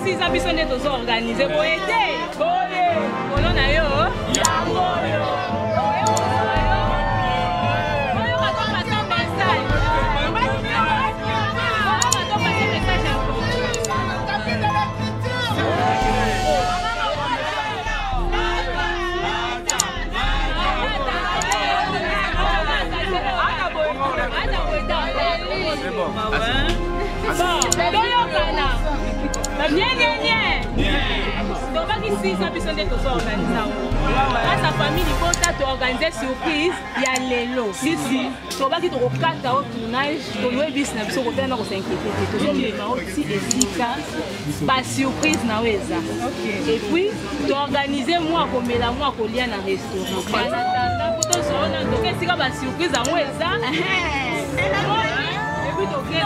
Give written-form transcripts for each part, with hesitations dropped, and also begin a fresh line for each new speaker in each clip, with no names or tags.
6 ans biso nde tozo organiser boye te. Boye. Polo na yo. Yango yo. Sa famille il organiser surprise il y a lelo ici to baki to kokata au tournage to louer business so côté na ko s'inquiéter to zomi na aussi esika pas surprise na weza et puis to organiser moi ko mela moi ko lia na restaurant bana tanda poto so na to kesika ba surprise en weza et puis to ke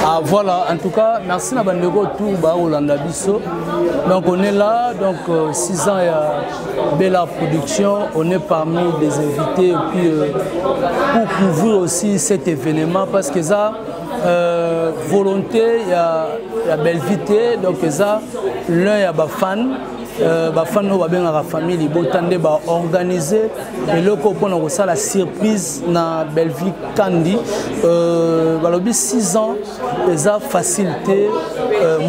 Ah voilà, en tout cas, merci à Bandego Touba Olanda Bisso. Donc on est là, donc 6 ans à Bella Production, on est parmi des invités et puis pour couvrir aussi cet événement parce que ça, volonté, il y a Belvité, donc ça, l'un il y a des fans. Bafan no babenga la famille botande ba organiser et le copon on ça la surprise na Belvique Kandi balobi 6 ans les a facilité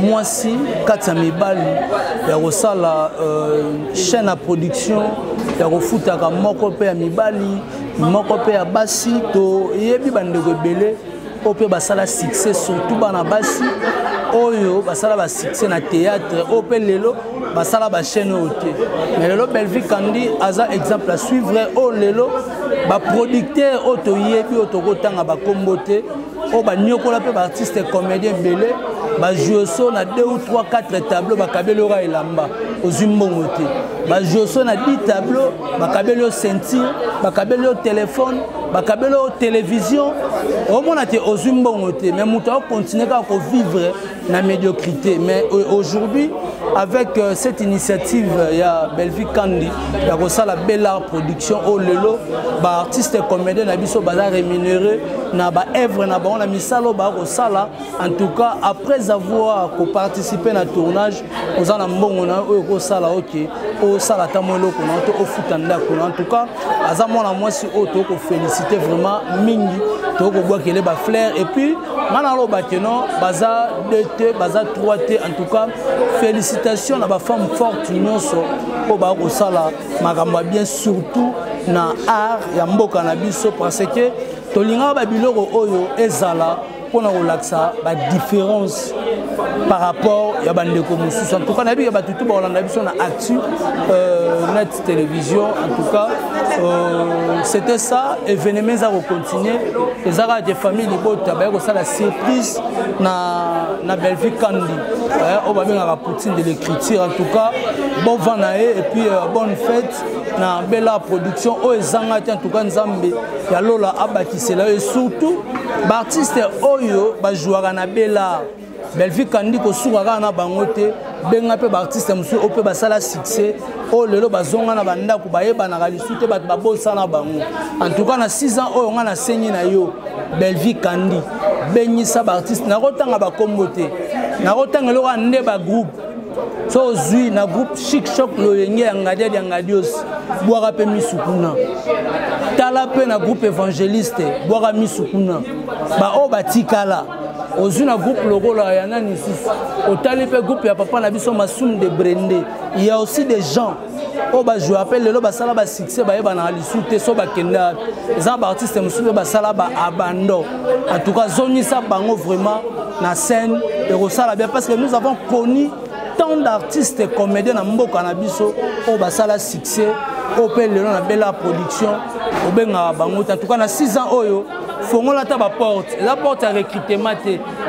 moi si 400 000 balles ya ça la chaîne à production ya refuta ka moko pe ya mibali moko pe ya basi to yebi bande rebelle ope basala succès surtout bana basi oyo basala ba succès na théâtre ope lelo basala ba chaîne ote mais lelo Belvique Kandi aza exemple à suivre o lelo ba producteur oto yebi oto kotanga ba kombote o ba nyokola pe ba artiste comédien belé ba jouer so na 2 ou 3 4 tableaux ba kabelo ra elamba ozumbongo te ba jouer so na 10 tableaux ba kabelo ceinture ba kabelo téléphone ba kabelo télévision au mona te ozumbongo te mais muto continuer à vivre la médiocrité mais aujourd'hui avec cette initiative il y a Belvi Kandi il y a ça la Belle Art Production au lelo ba artiste comédien na biso ba rémunéré na ba œuvre na ba on a misalo ba ko sala en tout cas après avoir participé na tournage aux en mbongo na ko sala OK au sala tamolo ko na to au futanda ko en tout cas azamo na moi si auto ko féliciter vraiment mingi to ko bois kele ba fleur et puis mana lo ba keno baza 2T baza 3T en tout cas félicitations à ma femme forte nyonso po ba ko sala makambo bien surtout na art ya mboka na biso parce que tolinga ba biloko oyo ezala pona relaxa ba différence par rapport ya bandeko mususu en tout cas na bi ya batutu ba olanda biso na actu net télévision en tout cas c'était ça événement ça continuer les ara de famille libota ba ko sala surprise na Belvi Kandi on va bien à Poutine de l'écriture en tout cas bon vanae et puis bonne fête na Belle Art Production o ezanga en tout cas nzambe ya lola abakisela et surtout ba artiste oyo ba jouera na Belle Art Belvi Kandi ko suka na bango te benga pe ba artiste musu o pe ba sala succès o lelo bazonga na banda ku bayeba na kalisute ba bosa na bango en tout cas na 6 ans oyo nga na senyi na yo Belvi Kandi benyisa ba artiste na kotanga ba kombote na kotanga lo ande ba groupe so zui na groupe Chic Choc lo yenge ya ngadia ya ngadios boaka pe misukuna tala pe na groupe évangéliste boaka misukuna ba o batikala ozui na groupe lokola ya nani sisi otali pe groupe ya papa na biso Masum de Brende il y a aussi des gens o ba jouer appelle lelo ba sala ba succès ba yeba na lisute so ba kenda za ba artiste musu ba sala ba abandon en tout cas zonisa bango vraiment na scène et rosala bien parce que nous avons connu tant d'artistes comédiens na mboka na biso o ba sala succès o pe lelo na Belle Art Production o benga bango en tout cas na 6 ans oyo fongola ta ba porte la porte à recrutement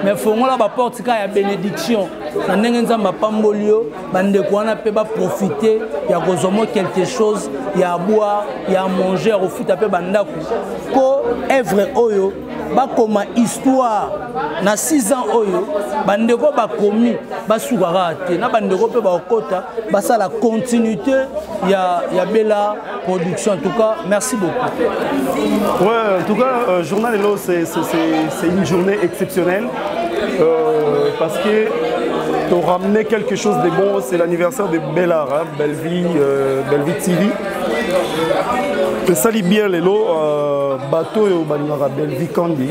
mais fongola ba porte ka ya bénédiction na ndenge nzamba pambolio bandeko wana pe ba profiter ya kozomo quelque chose ya boire ya manger au foot pe bandako ko œuvre oyo ba koma histoire na 6 ans oyo bandeko ba komi ba sukara te na bandeko pe ba okota ba ça la continuité ya Belle Art Production en tout cas merci beaucoup.
Ouais en tout cas journal Hello c'est une journée exceptionnelle parce que tu as ramené quelque chose de bon, c'est l'anniversaire de Belle Art, hein, Belvi TV. Tu salis bien les lots, bateau et Belvi Kandi,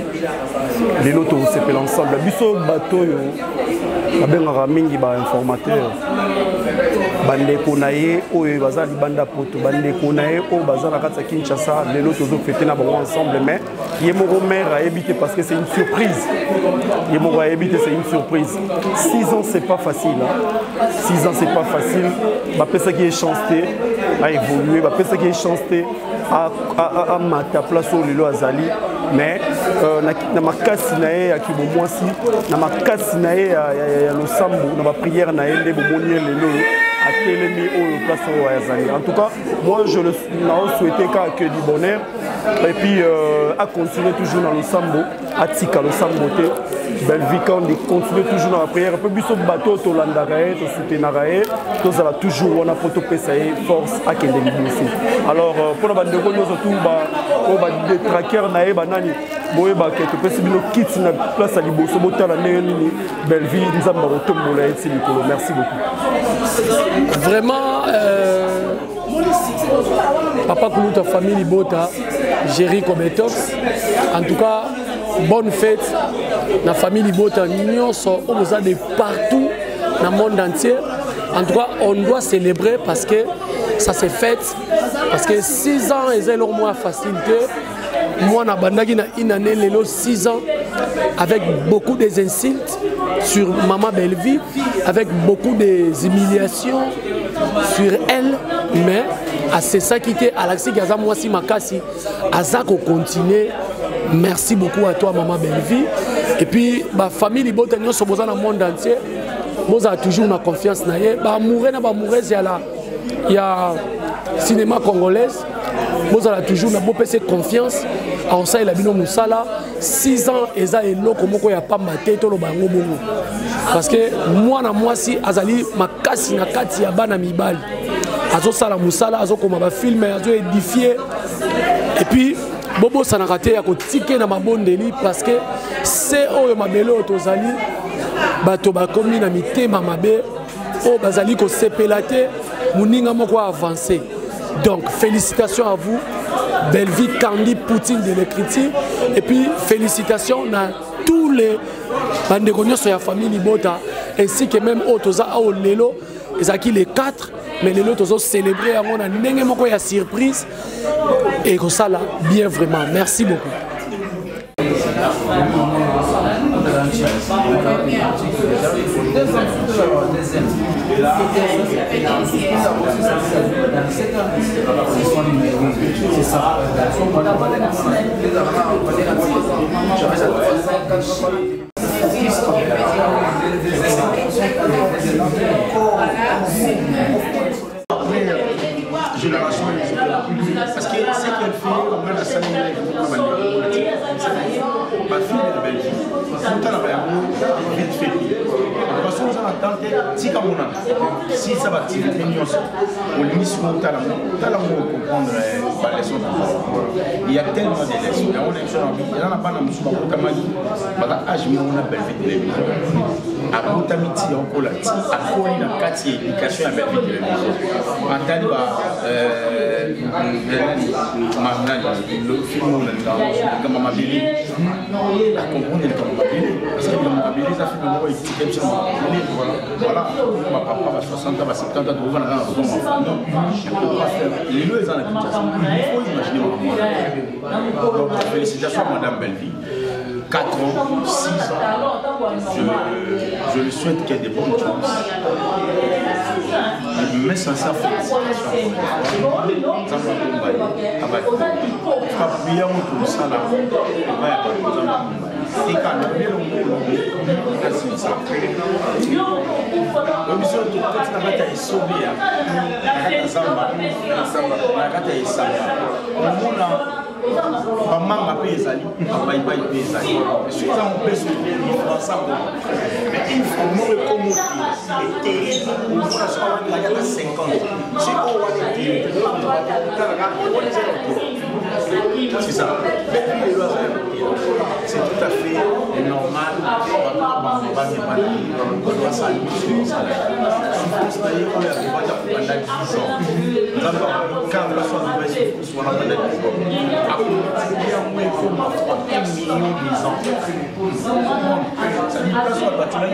les lots tout s'appellent ensemble. Biso bateau et Bengara Mingi ba informateur. Bande konaye o bazali banda poto bande konaye o bazala kata Kinshasa les lots tous fêter na bon ensemble mais yemoro mère a évité parce que c'est une surprise. Yemoro a évité c'est une surprise. 6 ans c'est pas facile hein. 6 ans c'est pas facile. Ba pesa qui est chancé a évolué, ba pesa qui est chancé à mata place au lelo azali mais na makasi na ye akibo mwasi na makasi na ye ya losambo na ba prière na ye ndebo monier lelo à Télémi au place au Azali. En tout cas, moi je le souhaitais que du bonheur et puis à continuer toujours dans le sambo, à Tika le samboté, Belvi Kandi continue toujours dans la prière. Un peu plus au bateau, au landarae, au soutenarae, tout ça va toujours on a poto pesae force à Kendeli aussi. Alors pour la bande de nous surtout on va des traqueurs nae banani. Boye ba ke to pesi bino kit na place à liboso botala neni Belvi nzamba rotombola eti likolo. Merci beaucoup.
Vraiment Papa Koulouta famille Libota Jerry Kobetox en tout cas bonne fête la famille Libota nyonso on nous a de partout dans le monde entier en tout cas on doit célébrer parce que ça s'est fait parce que 6 ans est leur moins facilité. Moi, je suis une année, 6 ans, avec beaucoup d'insultes sur Maman Belvi, avec beaucoup d'humiliations sur elle, mais c'est ça qui était Alexis Gaza, moi, si Makasi, Azako continue. Merci beaucoup à toi, Maman Belvi. Et puis la famille Libota nous sommes dans le monde entier. Nous avons toujours une confiance na ye. Ba amoureux na ba amoureuse il y a cinéma congolaise. Nous avons toujours une bonne confiance. En ça il a bino musala 6 ans eza eloko moko ya pamba te to lo bango bongo. Parce que moi si azali makasi na kati ya bana mibali. Azo sala musala azo koma ba film azo édifier. Et puis bobo sanakate ya ko tike na mabondeli parce que c'est oyo mabelo tozali bato bakomi na mitema mabe o bazali ko sepelate muninga moko avancer. Donc félicitations à vous, Belle-Vie Candy Poutine de l'écriture, et puis félicitations à tous les bandegonios sur la famille Libota, ainsi que même Otoza au Lelo, et les 4, mais les autres ont célébré, on a une surprise, et comme ça là, bien vraiment, merci beaucoup.
Génération parce que ce qu'elle fait, on a la salle ma fille est belle tout à l'heure vite fait parce que nous attendons si comme on si ça va tirer mignon au limite tout à l'heure comprendre la leçon il y a tellement de leçons on est sur il y en a pas dans le sous pour tamali bah âge on a belle télévision à Montamiti en Colati à quoi une carte éducation à belle télévision en taliba le film comme ma belle à comprendre comme ma belle parce que ma belle ça fait moi ici voilà ma papa va 60 ans va 70 ans on va dans les deux ans il faut imaginer donc félicitations à madame Belle-Vie 4 ans, 6 ans, je lui souhaite qu'il y ait des bonnes choses. Mais sans ça, Maman pe ezali, papa iba pe ezali. Si ça on peut se trouver ensemble. Mais il faut nous recommencer. Et on va se faire la 50. Si on va dire c'est ça. C'est tout à fait normal. On va doit saluer sur ça. Je pense d'ailleurs qu'on a pendant 10 ans. D'abord, quand la soirée soit pendant 10 ans. Ça lui place sur le bâtiment, il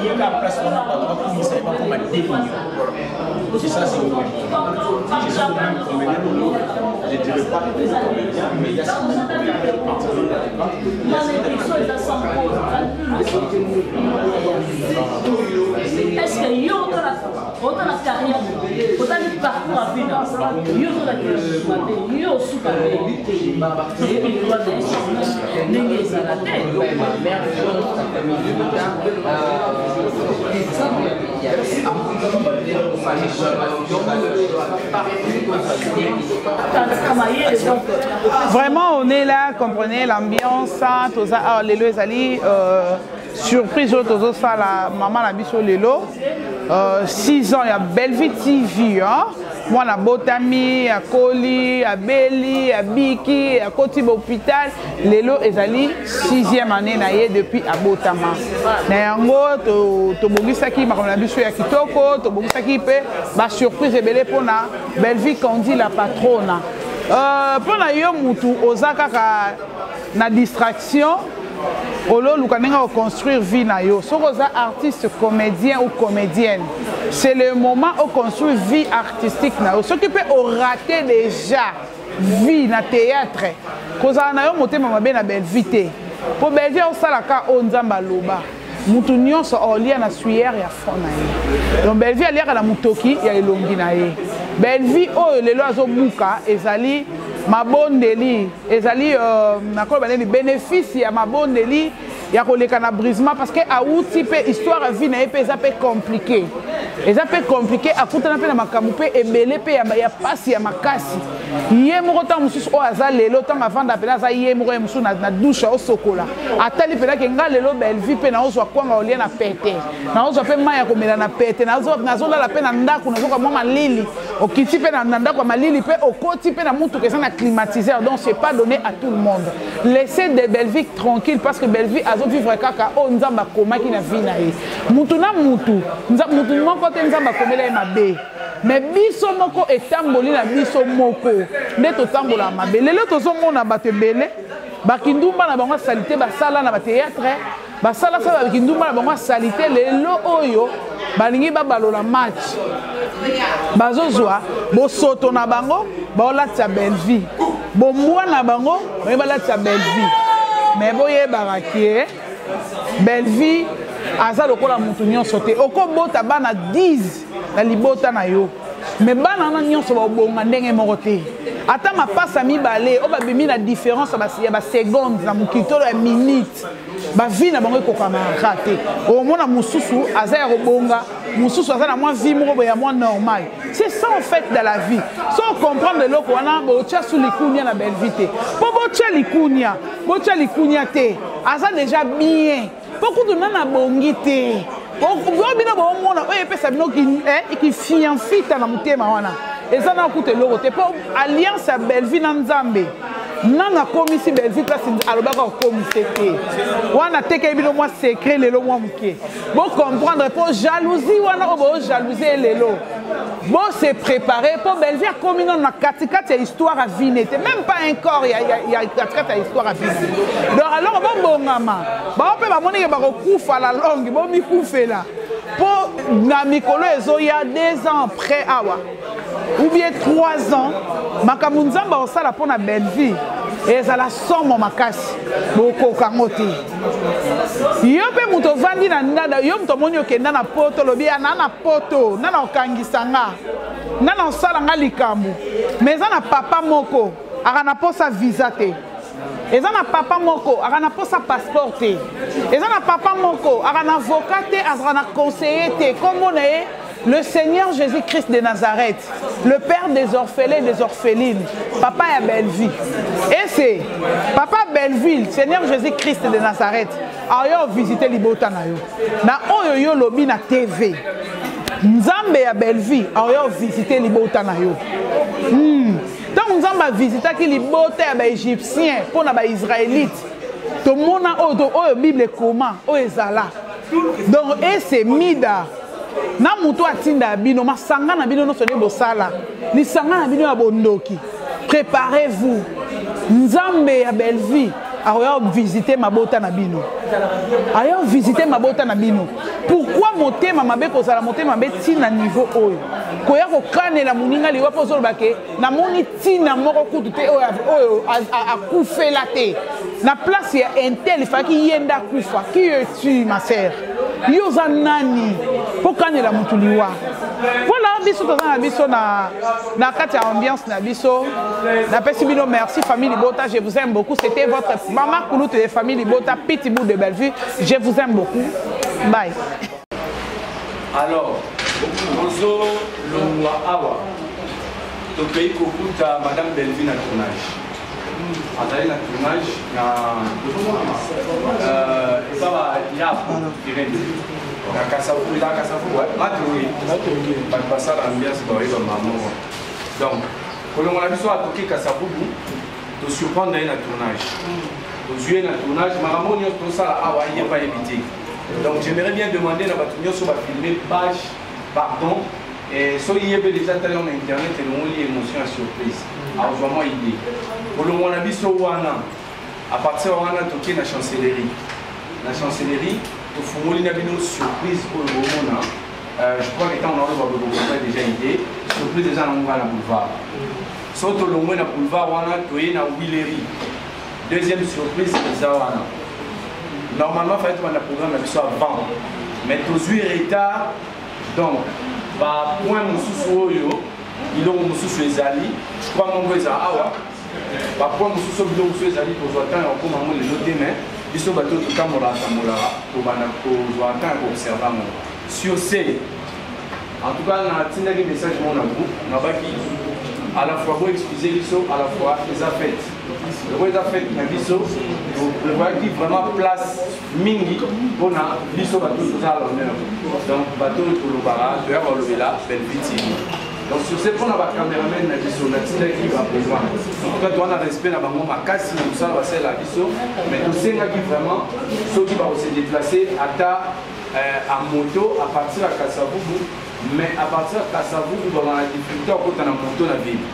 y a la place où on a pas ça va comme un démon. C'est ça, c'est ça le même convénient. Je ne dirais pas mais il y a ça.
Est-ce que y a autant la carrière, autant de parcours à vivre, il y a autant la carrière, il y a aussi la
Vraiment, on est là, comprenez l'ambiance, les lois ali surprise autour de ça, la maman la biso lelo 6 ans, il y a Belle-Vie TV, hein? Moi, na Botami, à Koli, à Beli, à Biki, à Kotiba hôpital, lelo ezali 6e année naie depuis à Botama. Na yango to bogisaki makambo na biso ya kitoko, to bogisaki pe ba surprise ebele pona Belle-Vie Candy la patronne. Pona yo mutu ozaka ka na distraction. Olo lukanenga au construire vie na yo. Si vous êtes artiste, comédien ou comédienne, c'est le moment où construire vie artistique na yo. Ce qui peut rater déjà vie na théâtre. Cause na yo moté mama ben na Belle-Vie. Pour Belle-Vie on salaka onzamba loba. Mutu nyonso olia na suyer ya fona ye. Donc Belle-Vie alia na mutoki ya elongi na ye. Belle-Vie o lelo azo buka ezali mabondeli ezali nakoloba nini bénéfice ya mabondeli ya koleka na brisement parce que auti pe histoire ya vie na ye pe eza pe compliqué akutana pe na makambo pe ebele pe ya pasi ya makasi ye moko ntango mosusu oyo aza lelo ntango avanda pena aza ye moko ye mosusu na dushe osokola atali pena ke nga lelo belvi pe naozwa kwanga olia na pete naozwa pe mai ya komela na pete nazolala pe na ndako nazoka mwa malili okiti pe na ndako ya malili pe okoti pe na mutuka eza na climatiseur donc c'est pas donné à tout le monde laissez de Belvique tranquille parce que Belvique azovivre kaka oyo nzambe akomaki na vie na ye mutu na mutu moko te nzambe akomela ye mabe mais biso moko etamboli na biso moko nde totambola mabe lelo tozomona bato ebele bakindumba na bango asalite basala na batéâtre basala sa bakindumba na bango asalite lelo oyo balingi babalola match bazozwa bosoto na bango baolatisa belvi bombwa na bango baye balatisa belvi mais boyebaka ke belvi aza lokola mutu nyonso te okobota bana 10 na libota na yo mais bana wana nyonso babonga ndenge moko te ata mapasa mibale oyo babimi na différence ya baseconde na mokitolo ya minute bavi na bango ekokamaka te omona mosusu aza ya kobonga mosusu aza na mwa vie moko boye ya mwa normal c'est ça en fait dans la vie so comprendre eloko wana botia su likunia na belvi te mpo botia likunia te aza déjà bien mpo kutu nana bongi te bino bomona oyo epesa bino kifianfita na motema wana eza na kuta eloko te mpo alliance ya belvi na nzambe nanga akomisi belvi place alobaka akomise te wana tekei bino mwa secret lelo mwa moke bocomprendre mpo jalousie wana oyo bojalousie lelo bose prépare mpo belvi akomi nano na katikati ya histoire ya vine te même pas encore ya katikati ya histoire ya vine donc alors bobongama bao mpe bamonike bakokufa la longue bomikufela mpo na mikolo ezoya 2 ans après awa ou bien 3 ans makambo nzambe osala mpo na belvi ezala somo makasi bokokango te yo mpe moto ovandi na ndada yo moto omoni okenda na poto olobi ana na poto nana okangisa nga nana osala nga likambo mais eza na papa moko aka na posa visa te eza na papa moko aka na posa passeport te eza na papa moko aka na avocat te azaka na conseiller te kombo na ye le Seigneur Jésus-Christ de Nazareth, le Père des orphelins et des orphelines, Papa ya Belleville. Et c'est Papa Belleville, Seigneur Jésus-Christ de Nazareth, a visité Libota na yo. Na oyo yo lobi na TV. Nzambe ya Belleville a visité Libota na yo. Tant Nzambe a visité ki Libota ya ba Égyptien pour na ba Israélite. To mona oyo Bible comment oyo ezala. Donc et c'est Mida na mutu atinda bino masanga na bino no sone bosala lisanga na bino ya bondoki préparez-vous nzambe ya Belleville ayo visiter mabota na bino ayo visiter mabota na bino pourquoi motema mabe kozala motema mabe tina niveau oyo koya kokanela moninga liwa po zolo bake na moni tina moko kutu te oyo akufela te na place ya intel faki yenda kufa qui es-tu ma sœur yoza nani po kanela mutu liwa voilà biso toza na biso na kati ya ambiance na biso na pesi bino merci famille Libota je vous aime beaucoup c'était votre maman Kouloute de famille Libota petit bout de Belleville je vous aime beaucoup bye.
Alors Rozo Longwa Awa tokei kokuta madame Belleville na tournage azali na tournage na esaba yapo dirende na kasafu la kasafu maturi basala ambiance baoyeba mamo donc kolongo na biso atoki kasafu to surprendre na tournage to jouer na tournage makambo nyonso tosala awa yeba éviter donc j'aimerais bien demander na bato nyonso bafilmer page pardon et so yebe déjà tali on internet et on lit émotion à surprise alors vraiment idée kolongo na biso wana à partir wana toki na chancellerie to fungoli na bino surprise pour le moment je crois que tant on a déjà idée surprise déjà na boulevard so to longwe na boulevard wana toye na Willery deuxième surprise eza wana normalement fallait qu'on a programme la biso avant mais tozui retard donc ba point mosusu oyo ilongo mosusu ezali je crois mon eza awa Parfois, nous sommes donc ceux qui ont atteint encore les notes, mais ils sont battus tout le temps pour observer. Sur ces, en tout cas, on a un message mon groupe, on a à la fois pour excuser les choses, à la fois les affaires. Les affaires qui sont vraiment place mingi pour les choses bateau à l'honneur. Donc, bateau pour le barrage, de là, belle petite. Donc sur ce point, on a un caméraman qui va besoin. En tout cas, on a respect à ma casse, tout ça, va ser la vision. Mais tout ça, vraiment, ceux qui vont se déplacer à moto à partir de Kasavubu, mais à partir de Kasavubu, on a la difficulté à côté de la moto dans la ville.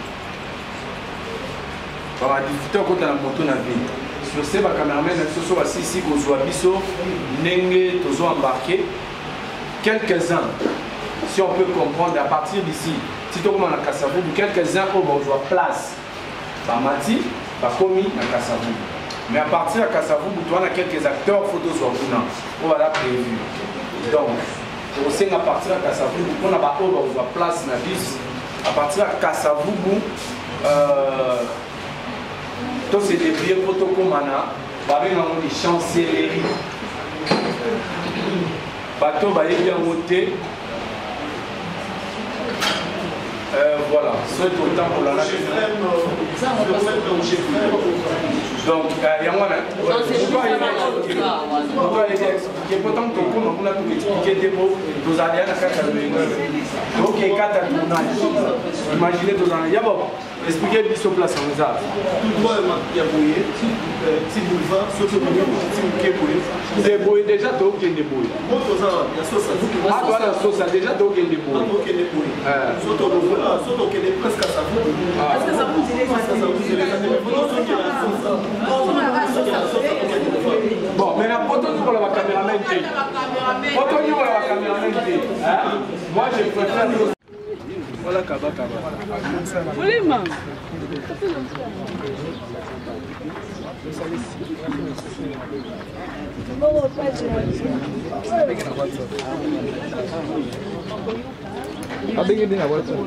On a la difficulté à côté de la moto dans la ville. Sur ce, les caméramans, ils sont ici, ils sont embarqués, ils sont embarqués. Quelques-uns, si on peut comprendre, à partir d'ici, si tu commences à Kasavubu, quelques-uns ont besoin de place. Bamati, Bakomi, à Kasavubu. Mais à partir de Kasavubu, tu as quelques acteurs photos sur Bouna. On va la prévu. Donc, aussi à partir de Kasavubu, on a besoin de place dans la bus. À partir de Kasavubu, tous ces débris photos comme on a, des chancelleries. Bateau va bien monter. Voilà, c'est autant pour la nation. Donc, il y a moi, pourquoi il expliquer, pourtant que comme on a tout expliqué des mots, nous allons à la carte de donc il y a 4 à tournage. Imaginez tous en Yabo, expliquez le sur place en hasard. Tout le monde y a bouillé, si boulevard, surtout le si vous bouillé déjà, tu as aucun débouillé. Ah, toi, la sauce, déjà, tu as aucun débouillé. Surtout qu'elle est presque à sa boue. Est-ce que ça vous dit bon, mais la photo pour la caméraman. Photo pour la caméraman. Moi, je préfère. Voilà, Kaba. Oui, maman.
Abang ini nak buat apa?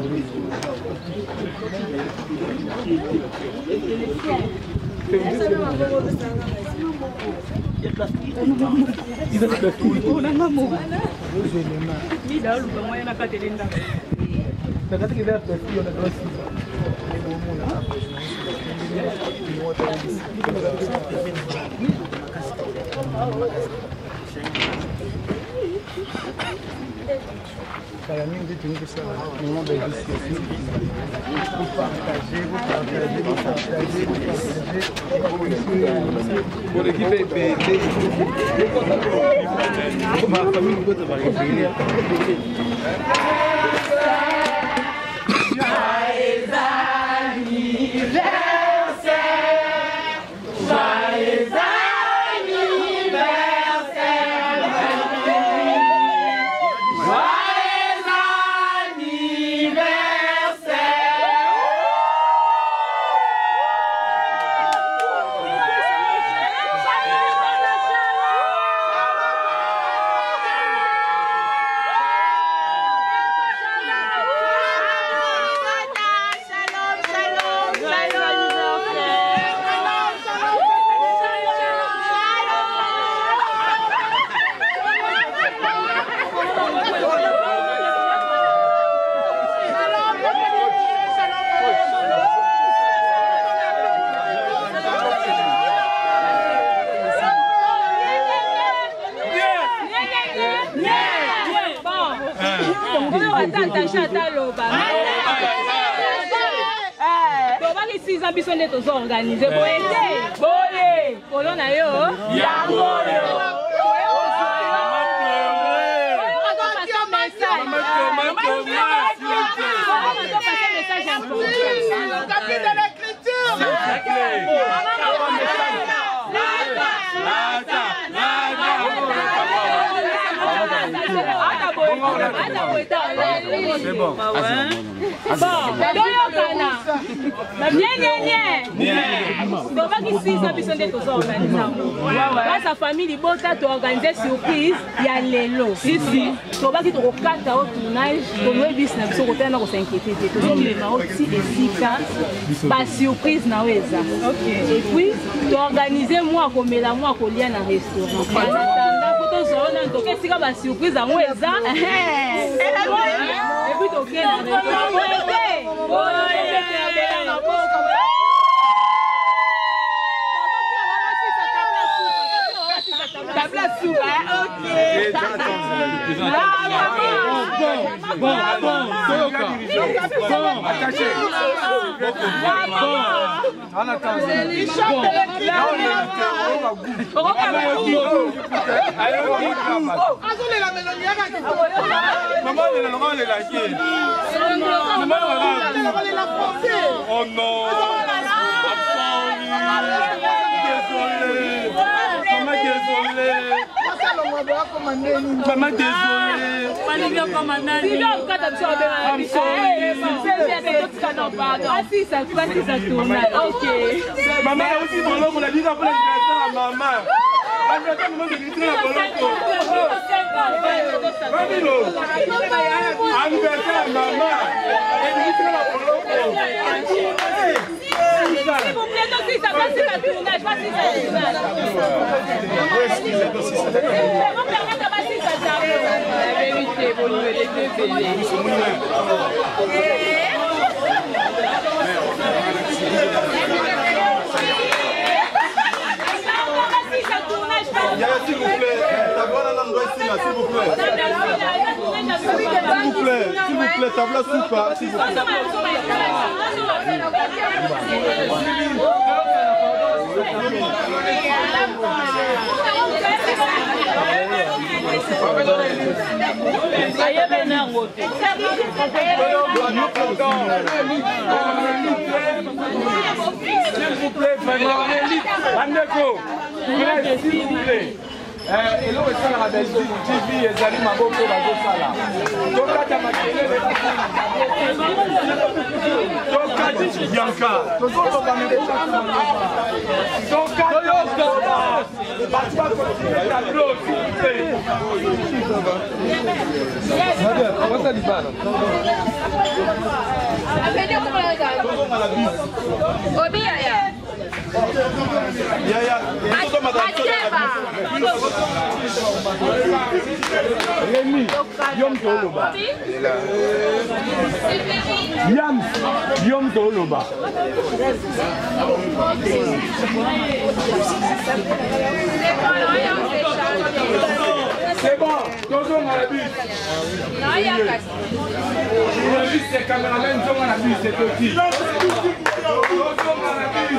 Kayak ni dia tunggu kesana. Memang bagus sekali. Partager. Por aqui bebê. Como a família gosta de família.
Organisé pour aider. Bolé. Polo na yo.
C'est bon.
Sa famille libota to organiser surprise ya lelo ici to baki to kokata au tournage to no business so ko tena ko s'inquiéter to so le ma aussi esika ba surprise na weza et puis to organiser moi ko mela moi ko lia na restaurant tanda ko to so na to kesika ba surprise en weza et puis to kena la place sous, ok.
Bon, attaché. On attend. Oh non. Maman
s'il vous plaît, non, si ça passe, c'est un tournage, pas si ça tournage. On permet de passer ça j'arrive. La vérité, vous nous les deux
S'il vous plaît, tabla soupa, s'il vous plaît.
S'il vous plaît. Et là, on la Belgique, TV et Zali Maboko, Sala. Donc là, tu as maquillé. Donc, tu as dit Bianca. Donc, tu vas continuer la tableau, s'il vous plaît. Comment ça dit pas là? Rémi, Yom Toloba. Yam, Yom Toloba. C'est bon, Tozo Malabi. Non, il y a pas. Journaliste, c'est caméraman, Tozo Malabi, c'est petit. Tozo Malabi.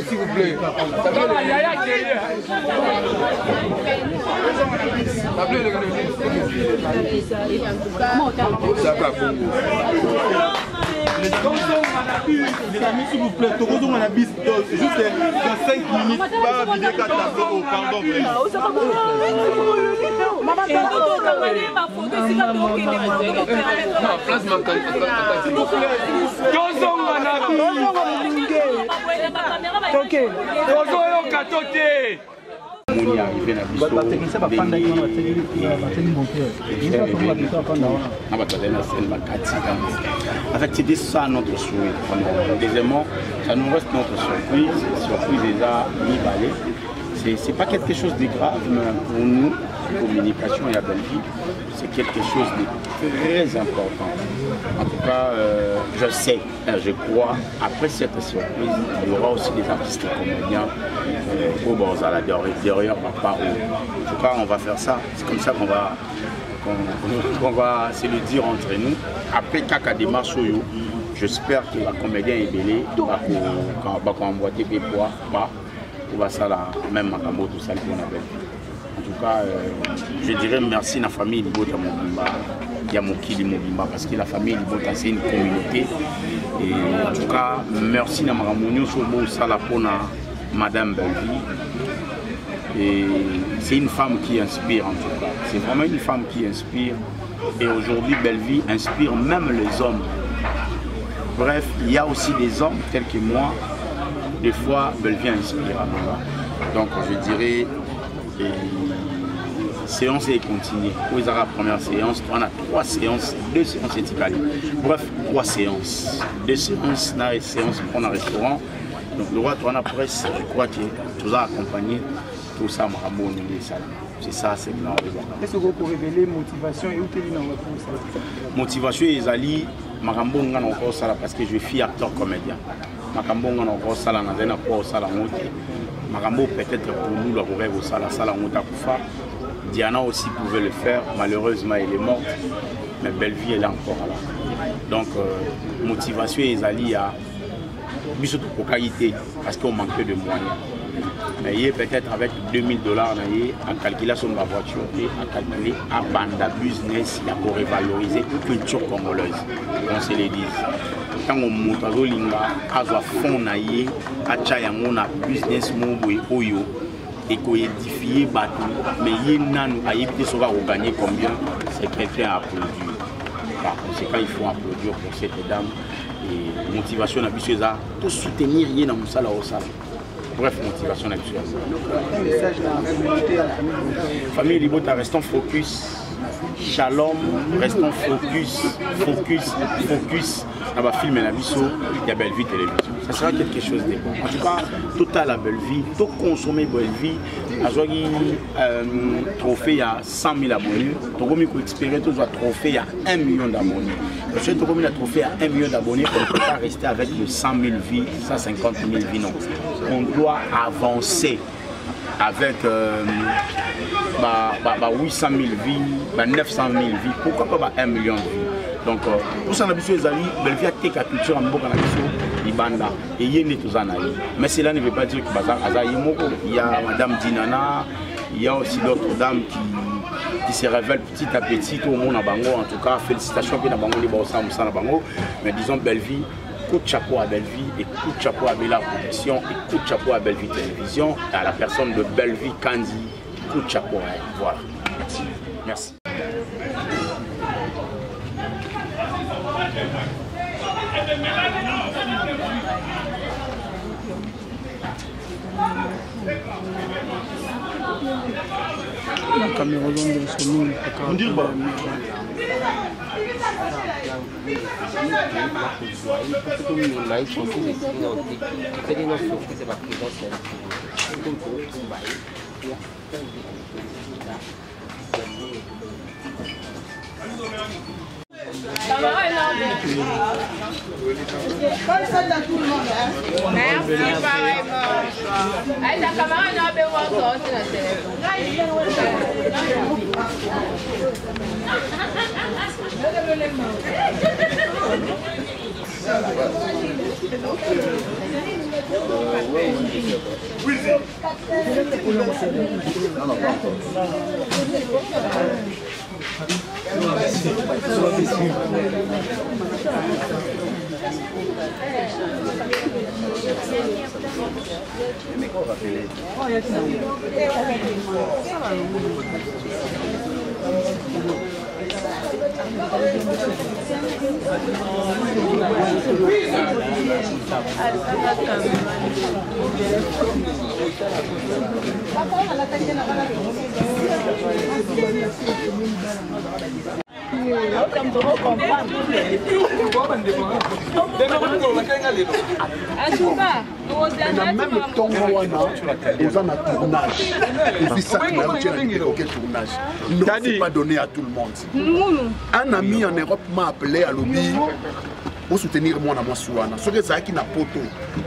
S'il vous plaît. Les amis, s'il vous plaît, Togozo Manabis, juste dans 5 minutes, pas vider 4 tableaux, pardon.
En fait, c'était ça notre souhait. Deuxièmement, ça nous reste notre surprise déjà mi-balai. C'est pas quelque chose de grave, mais pour nous, communication et à Belleville, c'est quelque chose de très important. En tout cas, je sais, je crois, après cette surprise, il y aura aussi des artistes comédiens au Borzala derrière Papa. En tout cas, on va faire ça. C'est comme ça qu'on va se le dire entre nous. Après Kaka démarche, j'espère que la comédien est belé, va emboîter des poids, on va ça là, même Makambo, tout ça qu'on appelle. En tout cas, je dirais merci à la famille Libota Mobimba, Yamokili Mobimba, parce que la famille Libota c'est une communauté. Et en tout cas, merci à Maramounio Sobo Salapona, Madame Belleville. Et c'est une femme qui inspire en tout cas. C'est vraiment une femme qui inspire. Et aujourd'hui, Belleville inspire même les hommes. Bref, il y a aussi des hommes tels que moi. Des fois, Belleville inspire. Donc, je dirais, séance est continuée. Pour la première séance, on a 3 séances, 2 séances éthiques. Bref, 3 séances. 2 séances, dans les séances pour un restaurant. Donc, le roi, on a presse, je crois que tout a accompagné. Tout ça, c'est ça, c'est blanc.
Est-ce que vous pouvez révéler motivation et où est-ce que vous
motivation et Zali, Marambo on encore ça parce que je suis acteur comédien. Makambo on encore ça là, dans un apport ça là, Marambo peut-être pour nous le rêve au ça là, ça là on Kufa. Diana aussi pouvait le faire, malheureusement elle est morte, mais Belleville elle est encore là. Donc motivation et Zali à surtout pour qualité parce qu'on manquait de moyens. Mais peut-être avec $2000 à calculer sur ma voiture et à calculer à Banda Business pour revaloriser la culture congolaise. On se le dit. Quand on monte à Zolinga, à fond à Chayangona business mobo oyo et qu'on édifie bateau, mais il y a évité de gagner combien c'est quelqu'un à applaudir. Par conséquent, il faut applaudir pour cette dame et motivation à Bisseza, tout soutenir rien dans Moussala au Sala. Bref, motivation actuelle. Famille Libota, restons focus. Shalom, restons focus. On va filmer la biseau, il y a Belleville Télévision. Ça sera quelque chose de bon. En tout cas, total la Belleville, tout consommer Belleville. Un trophée, il y a 100 000 abonnés. Tu as expérimenter tout un trophée, il y a 1 million d'abonnés. Si tu as un trophée à 1 million d'abonnés, on ne peut pas rester avec le 100 000 vies, 150 000 vies, non. On doit avancer avec 800 000 vies, 900 000 vies, pourquoi pas 1 million de vies. Donc, pour ça, les amis, Belleville a été la culture en Boka Libanda et il y a tous en mais cela ne veut pas dire qu'il y a Madame Dinana, il y a aussi d'autres dames qui se révèlent petit à petit au monde à Bango. En tout cas, félicitations à Bango, mais disons Belleville. Coup de chapeau à Belleville et coup de chapeau à Bella Production et coup de chapeau à Belleville Télévision et à la personne de Belleville Kandi. Coup de chapeau à elle. Voilà. Merci.
La caméra de ce monde. On dit pas.
Merci, pareillement. Ta camarade n'a pas voir ça, c'est la
même temps on a tournage. Tournage. Non, c'est pas donné à tout le monde. Un ami en Europe m'a appelé à l'objet pour soutenir moi dans mon souana. Ce que ça qui n'a poto,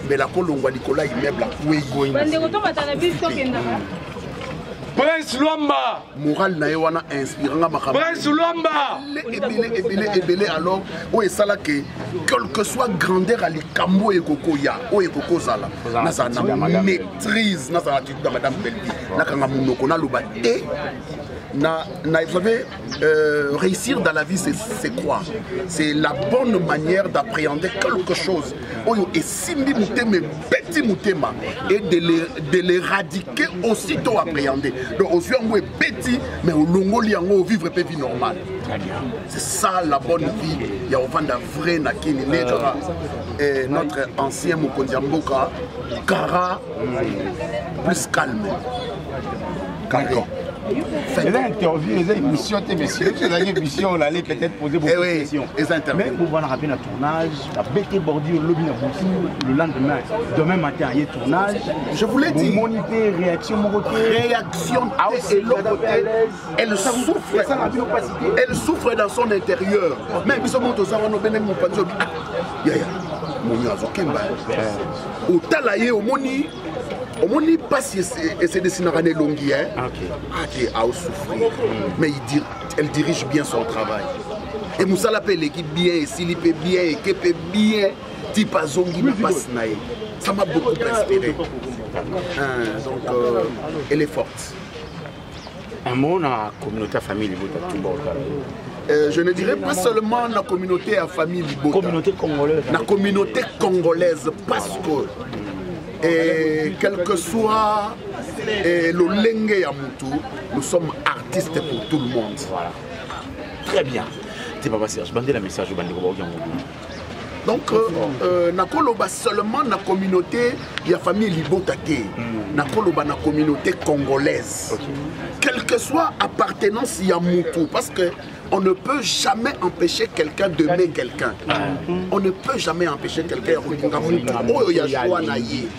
mais la colombe Nicolas immeuble à Kouégo.
Prince Luamba.
Moral na wana inspirant ma
Prince Luamba.
Ebele alors où est ça là que quelle que soit grandeur à likambo et koko ya o et koko zala na ça na maîtrise na ça attitude de madame Belbi na kanga munoko na lobate na vous savez réussir dans la vie c'est quoi? C'est la bonne manière d'appréhender quelque chose. Oyo et simbi muteme petit mutema et de l'éradiquer aussitôt appréhender. Donc au suivant est petit mais au longo liango vivre une vie normale. C'est ça la bonne vie. Il y a au fond d'un vrai nakini notre ancien Mokonzi Mboka Kara plus calme.
D'accord. C'est l'interview, les émissions, messieurs. C'est une émission, on allait peut-être poser beaucoup de questions. Mais vous voyez rappeler le tournage, la bête bordée au lobby le lendemain, demain matin, il y a tournage.
Je vous l'ai dit.
Monité, réaction, mon côté.
Réaction, elle souffre. Elle souffre dans son intérieur. Même si on monte aux armes, on a mon panzo. Mon mieux, au talaye, au moni. Au moins, il passe et c'est dessiné à longue, qui a souffrir. Mais elle dirige bien son travail. Et Moussa l'appelle l'équipe bien, s'il peut bien, équipe bien, type à Zongi, passe naïe. Ça m'a beaucoup inspiré. Donc, elle est forte.
Un mot dans la communauté famille
je ne dirais pas seulement la communauté à famille Libota.
Communauté congolaise.
La communauté congolaise, parce que et quel que soit le Lengue Yamutu, nous sommes artistes pour tout le monde.
Voilà. Très bien. C'est pas passé. Je bandais le message au bandit.
Donc, nakoloba seulement la communauté, il y a famille Libotake. Nakoloba la communauté congolaise. Quelle que soit appartenance Yamutu, parce que on ne peut jamais empêcher quelqu'un d'aimer quelqu'un. On ne peut jamais empêcher quelqu'un de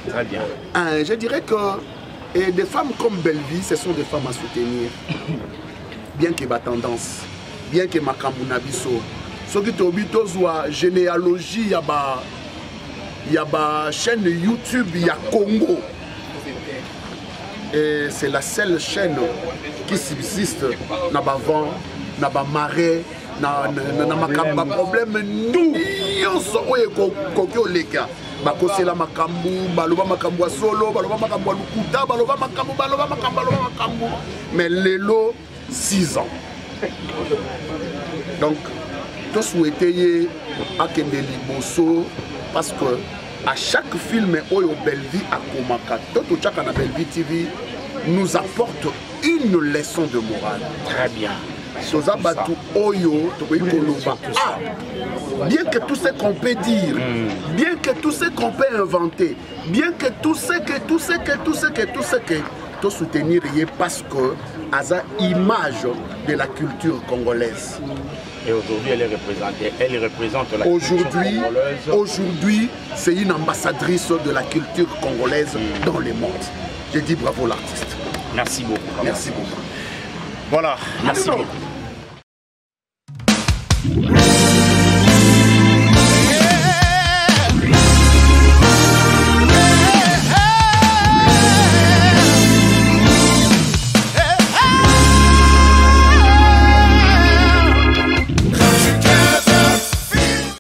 Très bien.
Je dirais que des femmes comme Belvi, ce sont des femmes à soutenir. Bien qu'il y ait ma tendance, bien qu'il y ait ma Kambunabiso. Ce qui est généalogie, il y a ma chaîne YouTube, il y a Congo. Et c'est la seule chaîne qui subsiste dans le vent. Na ba marée na makamba problème nyonso oye kokyo leka bakosela makambu baloba makambu solo baloba makambu lukuta baloba makambu mais lelo 6 ans. Donc to souhaiter akende liboso parce que à chaque film oyo Belvi akomaka toto chaka na Belvi TV nous apporte une leçon de morale.
Très bien.
Bien que tout ce qu'on peut dire, bien que tout ce qu'on peut inventer, bien que tout ce que tout soutenir parce que à l'image de la culture congolaise.
Et aujourd'hui elle représente la culture congolaise.
Aujourd'hui, c'est une ambassadrice de la culture congolaise dans le monde. Je dis bravo l'artiste.
Merci beaucoup.
Merci beaucoup.
Voilà, merci beaucoup.